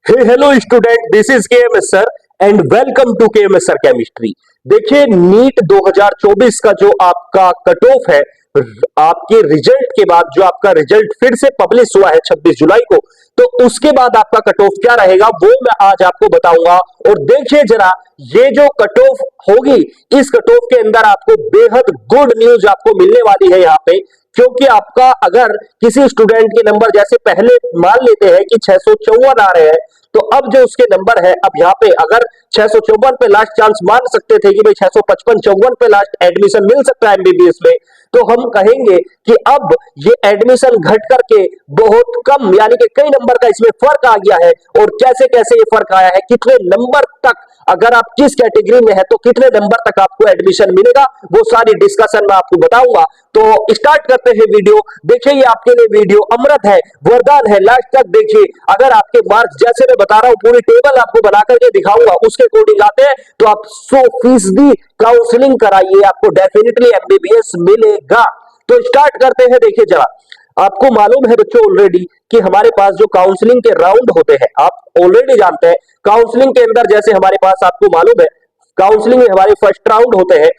Hey hello student, this is KMS sir and welcome to KMS sir chemistry. देखिए, NEET 2024 का जो आपका cut off है, आपके रिजल्ट के बाद जो आपका रिजल्ट फिर से पब्लिश हुआ है 26 जुलाई को, तो उसके बाद आपका कट ऑफ क्या रहेगा वो मैं आज आपको बताऊंगा। और देखिए जरा, ये जो कट ऑफ होगी, इस कट ऑफ के अंदर आपको बेहद गुड न्यूज आपको मिलने वाली है यहाँ पे, क्योंकि आपका अगर किसी स्टूडेंट के नंबर जैसे पहले मान लेते हैं कि 654 आ रहे हैं, तो अब जो उसके नंबर है, अब यहाँ पे अगर 654 पे लास्ट चांस मान सकते थे कि भाई 655 54 पे लास्ट एडमिशन मिल सकता है एमबीबीएस में, तो हम कहेंगे कि अब ये एडमिशन घट करके बहुत कम यानी कि कई नंबर का इसमें फर्क आ गया है। और कैसे कैसे ये फर्क आया है, कितने नंबर तक, अगर आप किस कैटेगरी में है तो कितने नंबर तक आपको एडमिशन मिलेगा, वो सारी डिस्कशन मैं आपको बताऊंगा। तो स्टार्ट करते हैं वीडियो। देखिए, ये आपके लिए वीडियो अमृत है, वरदान है, लास्ट तक देखिए। अगर आपके मार्क्स जैसे मैं बता रहा हूं, पूरी टेबल आपको बना करके दिखाऊंगा, उसके अकॉर्डिंग आते हैं तो आप 100% काउंसलिंग कराइए, आपको डेफिनेटली एमबीबीएस मिलेगा। तो स्टार्ट करते हैं। देखिए जरा, आपको मालूम है बच्चों ऑलरेडी कि हमारे पास जो काउंसलिंग के राउंड होते हैं, आप ऑलरेडी जानते हैं। काउंसलिंग के अंदर जैसे हमारे पास, आपको मालूम है, काउंसलिंग में हमारे फर्स्ट राउंड होते हैं,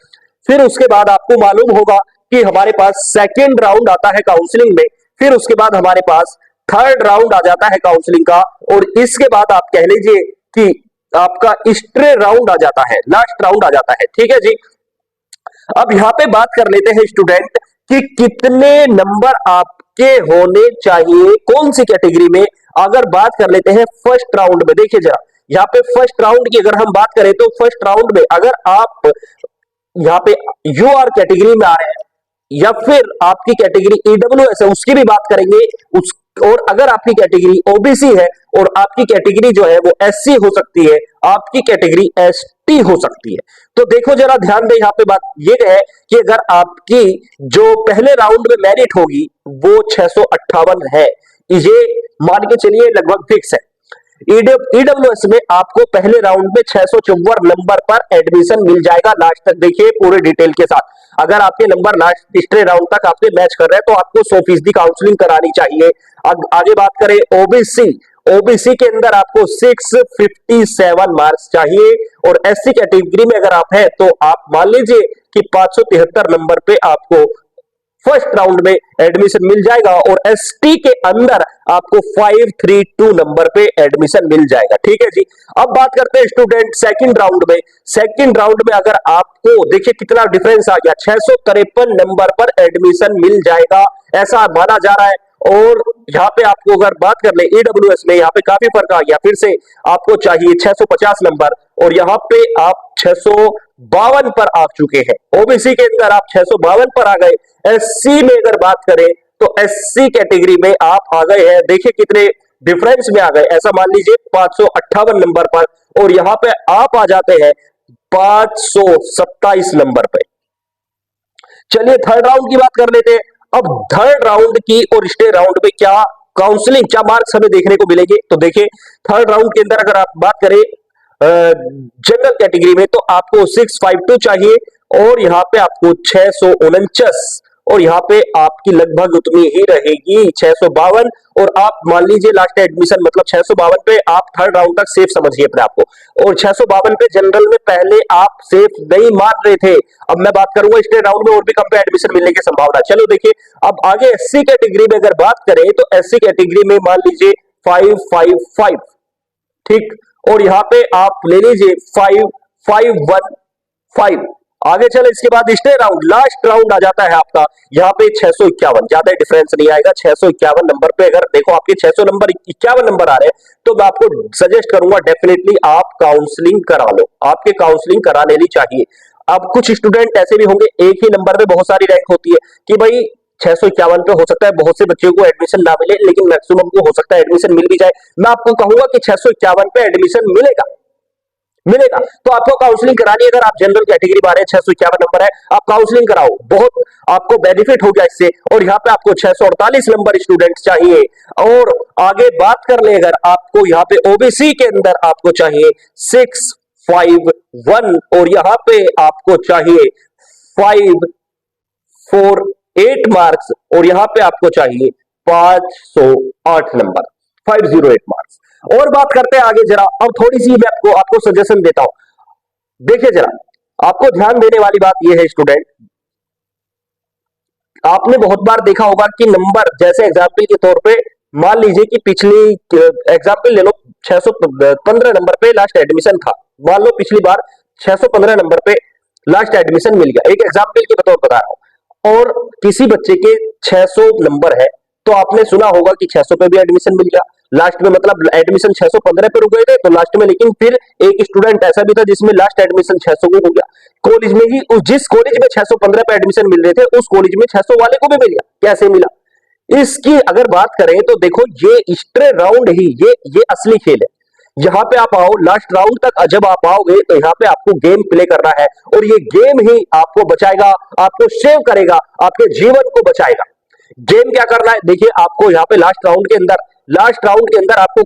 फिर उसके बाद आपको मालूम होगा कि हमारे पास सेकेंड राउंड आता है काउंसलिंग में, फिर उसके बाद हमारे पास थर्ड राउंड आ जाता है काउंसलिंग का, और इसके बाद आप कह लीजिए कि आपका स्ट्रे राउंड आ जाता है, लास्ट राउंड आ जाता है। ठीक है जी। अब यहां पे बात कर लेते हैं स्टूडेंट कि कितने नंबर आपके होने चाहिए कौन सी कैटेगरी में। अगर बात कर लेते हैं फर्स्ट राउंड में, देखिए जरा, यहाँ पे फर्स्ट राउंड की अगर हम बात करें तो फर्स्ट राउंड में अगर आप यहाँ पे यूआर कैटेगरी में आ रहे हैं, या फिर आपकी कैटेगरी ईडब्ल्यूएस है, उसकी भी बात करेंगे उस, और अगर आपकी कैटेगरी ओबीसी है और आपकी कैटेगरी जो है वो एससी हो सकती है, आपकी कैटेगरी एसटी हो सकती है। तो देखो जरा, ध्यान दें, यहाँ पे बात ये है कि अगर आपकी जो पहले राउंड में मेरिट होगी वो 658 है, ये मान के चलिए लगभग फिक्स है। ईडब्ल्यूएस में आपको पहले राउंड में 654 नंबर पर एडमिशन मिल जाएगा। लास्ट तक देखिए पूरे डिटेल के साथ। अगर आपके नंबर लास्ट स्ट्रे राउंड तक आपके मैच कर रहे हैं तो आपको 100% काउंसलिंग करानी चाहिए। आगे बात करें ओबीसी, ओबीसी के अंदर आपको 657 मार्क्स चाहिए, और एससी कैटेगरी में अगर आप हैं तो आप मान लीजिए कि 573 नंबर पे आपको फर्स्ट राउंड में एडमिशन मिल जाएगा, और एसटी के अंदर आपको 532 नंबर पे एडमिशन मिल जाएगा। ठीक है जी। अब बात करते हैं स्टूडेंट सेकंड राउंड में। सेकंड राउंड में अगर आपको देखिए कितना डिफरेंस आ गया, 653 नंबर पर एडमिशन मिल जाएगा ऐसा माना जा रहा है। और यहाँ पे आपको अगर बात कर ले ईडब्ल्यूएस में, यहाँ पे काफी फर्क आ गया, फिर से आपको चाहिए 650 नंबर, और यहाँ पे आप 652 पर आ चुके हैं। ओबीसी के अंदर आप 652 पर आ गए। एससी में अगर बात करें तो एससी कैटेगरी में आप आ गए हैं, देखिए कितने डिफरेंस में आ गए, ऐसा मान लीजिए 558 नंबर पर, और यहां पे आप आ जाते हैं 527 नंबर पे। चलिए थर्ड राउंड की बात कर लेते हैं। अब थर्ड राउंड की और स्टे राउंड में क्या काउंसलिंग, क्या मार्क्स हमें देखने को मिलेंगे, तो देखिए थर्ड राउंड के अंदर अगर आप बात करें जनरल कैटेगरी में तो आपको 652 चाहिए, और यहां पे आपको 649, और यहां पे आपकी लगभग उतनी ही रहेगी 652, और आप मान लीजिए लास्ट एडमिशन मतलब 652 पे आप थर्ड राउंड तक सेफ समझिए अपने आप को। और 652 पे जनरल में पहले आप सेफ नहीं मान रहे थे, अब मैं बात करूंगा स्टेट राउंड में और भी कम पे एडमिशन मिलने की संभावना। चलो देखिए, अब आगे एससी कैटेगरी में अगर बात करें तो एससी कैटेगरी में मान लीजिए 555, ठीक, और यहां पे आप ले लीजिए 5515। आगे चले इसके बाद स्टे राउंड, लास्ट राउंड आ जाता है आपका, यहाँ पे 651, ज्यादा डिफरेंस नहीं आएगा। 651 नंबर पे अगर देखो आपके 600 नंबर 51 नंबर आ रहे हैं, तो मैं आपको सजेस्ट करूंगा डेफिनेटली आप काउंसलिंग करा लो, आपके काउंसलिंग करा लेनी चाहिए। अब कुछ स्टूडेंट ऐसे भी होंगे, एक ही नंबर में बहुत सारी रैंक होती है कि भाई 651 पे हो सकता है बहुत से बच्चों को एडमिशन ना मिले, लेकिन मैक्सिमम को हो सकता है एडमिशन मिल भी जाए। मैं आपको कहूंगा कि 651 पे एडमिशन मिलेगा, मिलेगा तो आपको काउंसलिंग करानी है। अगर आप जनरल कैटेगरी में आ रहे हैं, 651 नंबर है, आप काउंसलिंग कराओ, बहुत आपको बेनिफिट हो गया इससे। और यहाँ पे आपको 648 नंबर स्टूडेंट चाहिए। और आगे बात कर ले, अगर आपको यहाँ पे ओबीसी के अंदर आपको चाहिए 651, और यहाँ पे आपको चाहिए 548 मार्क्स, और यहां पे आपको चाहिए 508 नंबर, 508 मार्क्स। और बात करते हैं आगे जरा, अब थोड़ी सी मैं आपको सजेशन देता हूं। देखिए जरा, आपको ध्यान देने वाली बात यह है स्टूडेंट, आपने बहुत बार देखा होगा कि नंबर, जैसे एग्जाम्पल के तौर पे मान लीजिए कि पिछली एग्जाम्पल ले लो, 615 नंबर पे लास्ट एडमिशन था, मान लो पिछली बार 615 नंबर पे लास्ट एडमिशन मिल गया, एक एग्जाम्पल के तौर बता रहा हूं, और किसी बच्चे के 600 नंबर है, तो आपने सुना होगा कि 600 पे भी एडमिशन मिल गया लास्ट में, मतलब एडमिशन 615 पे रुक गए थे तो लास्ट में, लेकिन फिर एक स्टूडेंट ऐसा भी था जिसमें लास्ट एडमिशन 600 को हो गया, कॉलेज में ही, जिस कॉलेज में 615 पे एडमिशन मिल रहे थे उस कॉलेज में 600 वाले को भी मिल गया। कैसे मिला? इसकी अगर बात करें तो देखो, ये स्ट्रे राउंड ही ये असली खेल है। यहां पे आप आओ, लास्ट राउंड तक जब आप आओगे तो यहां पे आपको गेम प्ले करना है, और ये गेम ही आपको बचाएगा, आपको सेव करेगा, आपके जीवन को बचाएगा। गेम क्या करना है, देखिए आपको यहाँ पे लास्ट राउंड के अंदर आपको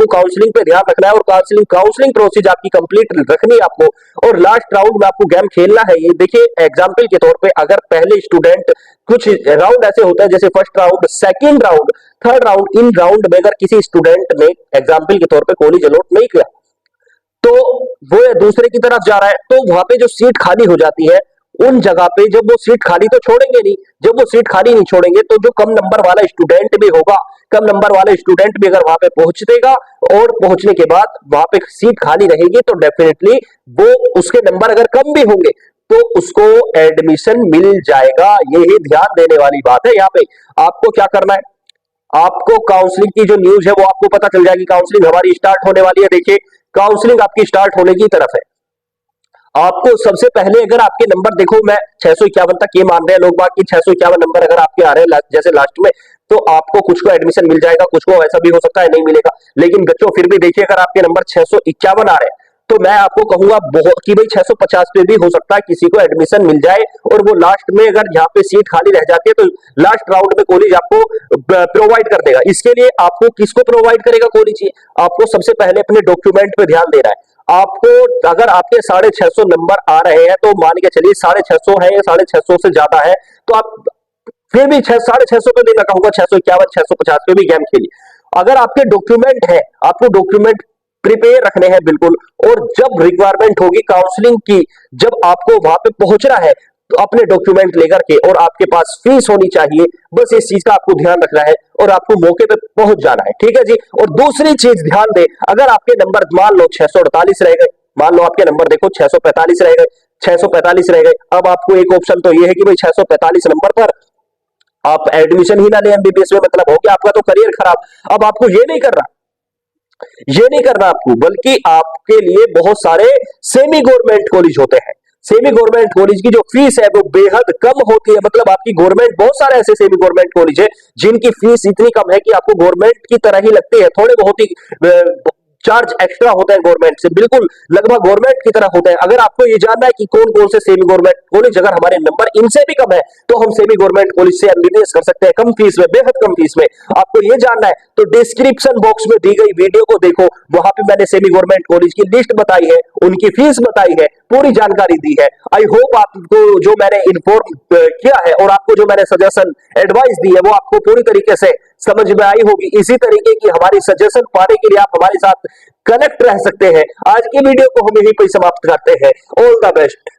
काउंसलिंग पे ध्यान रखना है, और काउंसलिंग प्रोसेस आपकी कंप्लीट रखनी है आपको, और लास्ट राउंड में आपको गेम खेलना है। ये देखिए एग्जांपल के तौर पे, अगर पहले स्टूडेंट, कुछ राउंड ऐसे होता है जैसे first round, second round, third round, in round में अगर किसी स्टूडेंट ने एग्जाम्पल के तौर पर कॉलेज अलॉट नहीं किया तो वो दूसरे की तरफ जा रहा है, तो वहां पे जो सीट खाली हो जाती है, उन जगह पे जब वो सीट खाली तो छोड़ेंगे नहीं, जब वो सीट खाली नहीं छोड़ेंगे तो जो कम नंबर वाला स्टूडेंट भी होगा, कम नंबर वाले स्टूडेंट भी अगर वहां पे पहुंचेगा, और पहुंचने के बाद वहां पे सीट खाली रहेगी, तो डेफिनेटली वो, उसके नंबर अगर कम भी होंगे तो उसको एडमिशन मिल जाएगा। यही ध्यान देने वाली बात है। यहाँ पे आपको क्या करना है, आपको काउंसलिंग की जो न्यूज है वो आपको पता चल जाएगी, काउंसलिंग हमारी स्टार्ट होने वाली है। देखिए काउंसलिंग आपकी स्टार्ट होने की तरफ है। आपको सबसे पहले, अगर आपके नंबर देखो, मैं 651 तक ये मान रहे हैं लोग बात कि 651 नंबर अगर आपके आ रहे हैं जैसे लास्ट में, तो आपको कुछ को एडमिशन मिल जाएगा, कुछ को ऐसा भी हो सकता है नहीं मिलेगा। लेकिन बच्चों फिर भी देखिए, अगर आपके नंबर 651 आ रहे हैं तो मैं आपको कहूंगा बहुत कि भाई 650 पे भी हो सकता है किसी को एडमिशन मिल जाए, और वो लास्ट में अगर यहाँ पे सीट खाली रह जाती है तो लास्ट राउंड में कॉलेज आपको प्रोवाइड कर देगा। इसके लिए आपको किसको प्रोवाइड करेगा कॉलेज? आपको सबसे पहले अपने डॉक्यूमेंट पे ध्यान देना है। आपको, अगर आपके 650 नंबर आ रहे हैं तो मान के चलिए 650 है या 650 से ज्यादा है, तो आप फिर भी 650 पे भी, मैं कहूंगा 651 650 पे भी गेम खेलिए। अगर आपके डॉक्यूमेंट है, आपको डॉक्यूमेंट प्रिपेयर रखने हैं बिल्कुल, और जब रिक्वायरमेंट होगी काउंसलिंग की, जब आपको वहां पे पहुंचना है, तो अपने डॉक्यूमेंट लेकर के, और आपके पास फीस होनी चाहिए, बस इस चीज का आपको ध्यान रखना है, और आपको मौके पे पहुंच जाना है। ठीक है जी। और दूसरी चीज ध्यान दे, अगर आपके नंबर मान लो 648 रह गए, मान लो आपके नंबर देखो 645 रह गए, 645 रह गए, अब आपको एक ऑप्शन तो ये है कि भाई 645 नंबर पर आप एडमिशन ही ना लें एमबीबीएस में, मतलब हो गया आपका तो करियर खराब। अब आपको ये नहीं करना आपको, बल्कि आपके लिए बहुत सारे सेमी गवर्नमेंट कॉलेज होते हैं। सेमी गवर्नमेंट कॉलेज की जो फीस है वो बेहद कम होती है, मतलब आपकी गवर्नमेंट, बहुत सारे ऐसे सेमी गवर्नमेंट कॉलेज है जिनकी फीस इतनी कम है कि आपको गवर्नमेंट की तरह ही लगती है, थोड़े बहुत ही चार्ज एक्स्ट्रा होता है गवर्नमेंट से, बिल्कुल लगभग गवर्नमेंट की तरह होता है। अगर आपको ये जानना है कि कौन कौन से सेमी गवर्नमेंट कॉलेज, अगर हमारे नंबर इनसे भी कम है तो हम सेमी गवर्नमेंट कॉलेज से एमबीबीएस कर सकते हैं कम फीस में, बेहद कम फीस में। आपको ये जानना है तो डिस्क्रिप्शन बॉक्स में दी गई वीडियो को देखो, वहां पे मैंने सेमी गवर्नमेंट कॉलेज की लिस्ट बताई है, उनकी फीस बताई है, पूरी जानकारी दी है। आई होप आपको जो मैंने इन्फॉर्म किया है और आपको जो मैंने सजेशन एडवाइस दी है वो आपको पूरी तरीके से समझ में आई होगी। इसी तरीके की हमारी सजेशन पाने के लिए आप हमारे साथ कनेक्ट रह सकते हैं। आज की वीडियो को हम यहीं पर समाप्त करते हैं। All the best.